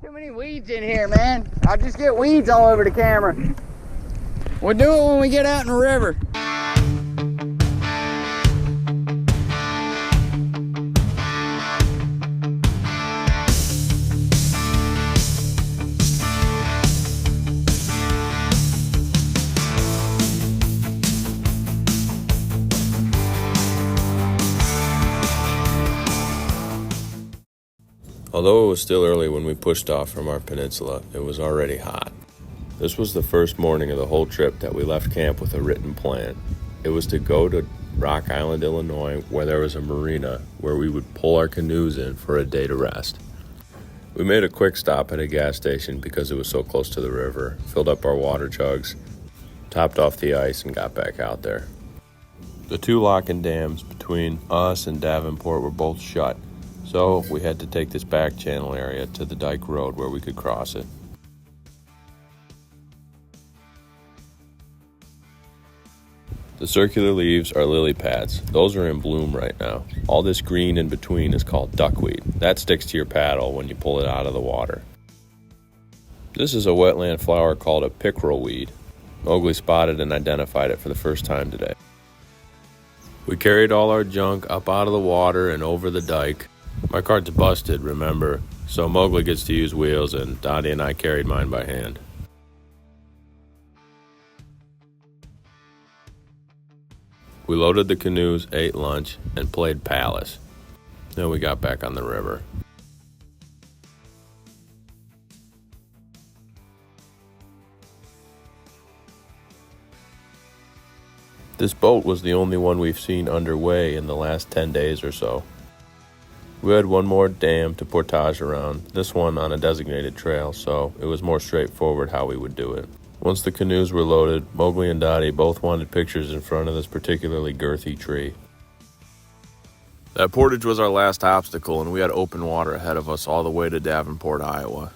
Too many weeds in here, man. I'll just get weeds all over the camera. We'll do it when we get out in the river. Although it was still early when we pushed off from our peninsula, it was already hot. This was the first morning of the whole trip that we left camp with a written plan. It was to go to Rock Island, Illinois, where there was a marina where we would pull our canoes in for a day to rest. We made a quick stop at a gas station because it was so close to the river, filled up our water jugs, topped off the ice, and got back out there. The two locking dams between us and Davenport were both shut, so we had to take this back channel area to the dike road where we could cross it. The circular leaves are lily pads. Those are in bloom right now. All this green in between is called duckweed. That sticks to your paddle when you pull it out of the water. This is a wetland flower called a pickerel weed. Mowgli spotted and identified it for the first time today. We carried all our junk up out of the water and over the dike. My cart's busted, remember, so Mowgli gets to use wheels and Dottie and I carried mine by hand. We loaded the canoes, ate lunch, and played Palace. Then we got back on the river. This boat was the only one we've seen underway in the last 10 days or so. We had one more dam to portage around, this one on a designated trail, so it was more straightforward how we would do it. Once the canoes were loaded, Mowgli and Dottie both wanted pictures in front of this particularly girthy tree. That portage was our last obstacle, and we had open water ahead of us all the way to Davenport, Iowa.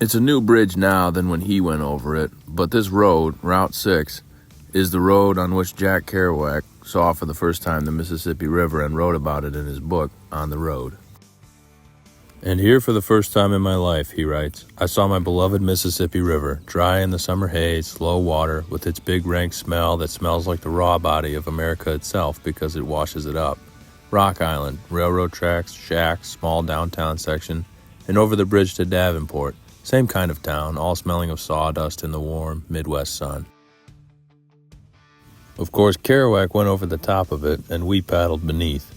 It's a new bridge now than when he went over it, but this road, Route 6, is the road on which Jack Kerouac saw for the first time the Mississippi River and wrote about it in his book, On the Road. And here for the first time in my life, he writes, I saw my beloved Mississippi River, dry in the summer haze, low water, with its big rank smell that smells like the raw body of America itself because it washes it up. Rock Island, railroad tracks, shacks, small downtown section, and over the bridge to Davenport, same kind of town, all smelling of sawdust in the warm Midwest sun. Of course, Kerouac went over the top of it, and we paddled beneath.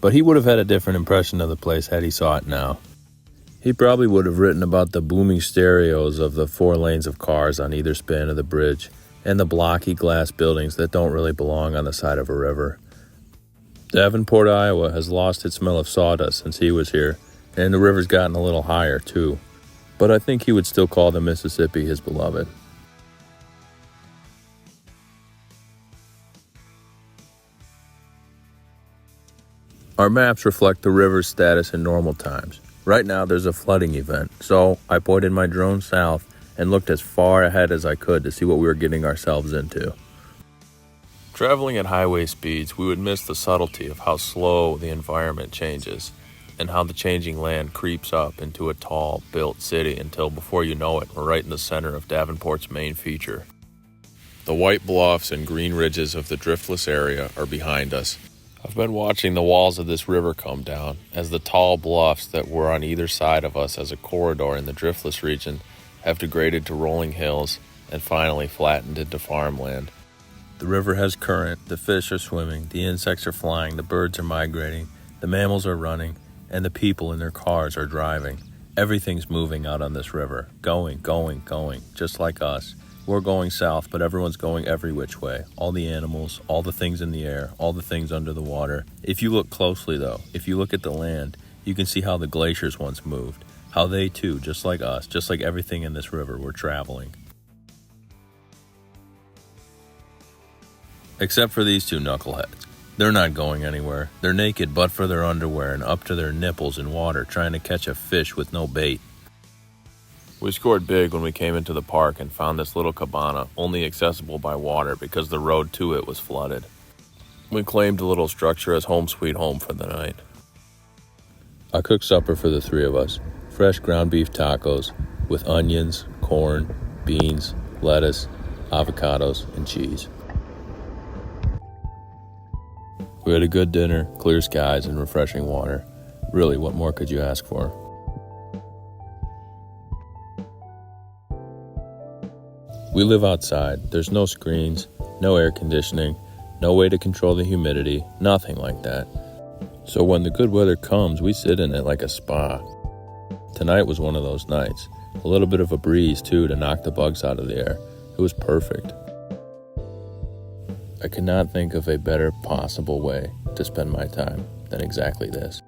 But he would have had a different impression of the place had he saw it now. He probably would have written about the booming stereos of the 4 lanes of cars on either span of the bridge, and the blocky glass buildings that don't really belong on the side of a river. Davenport, Iowa has lost its smell of sawdust since he was here, and the river's gotten a little higher, too. But I think he would still call the Mississippi his beloved. Our maps reflect the river's status in normal times. Right now there's a flooding event, so I pointed my drone south and looked as far ahead as I could to see what we were getting ourselves into. Traveling at highway speeds, we would miss the subtlety of how slow the environment changes and how the changing land creeps up into a tall, built city until before you know it, we're right in the center of Davenport's main feature. The white bluffs and green ridges of the driftless area are behind us. I've been watching the walls of this river come down as the tall bluffs that were on either side of us as a corridor in the driftless region have degraded to rolling hills and finally flattened into farmland. The river has current, the fish are swimming, the insects are flying, the birds are migrating, the mammals are running, and the people in their cars are driving. Everything's moving out on this river, going, just like us. We're going south, but everyone's going every which way. All the animals, all the things in the air, all the things under the water. If you look closely, though, if you look at the land, you can see how the glaciers once moved. How they, too, just like us, just like everything in this river, were traveling. Except for these two knuckleheads. They're not going anywhere. They're naked but for their underwear and up to their nipples in water trying to catch a fish with no bait. We scored big when we came into the park and found this little cabana, only accessible by water because the road to it was flooded. We claimed the little structure as home sweet home for the night. I cooked supper for the 3 of us. fresh ground beef tacos with onions, corn, beans, lettuce, avocados, and cheese. We had a good dinner, clear skies, and refreshing water. Really, what more could you ask for? We live outside. There's no screens, no air conditioning, no way to control the humidity, nothing like that. So when the good weather comes, we sit in it like a spa. Tonight was one of those nights. A little bit of a breeze, too, to knock the bugs out of the air. It was perfect. I could not think of a better possible way to spend my time than exactly this.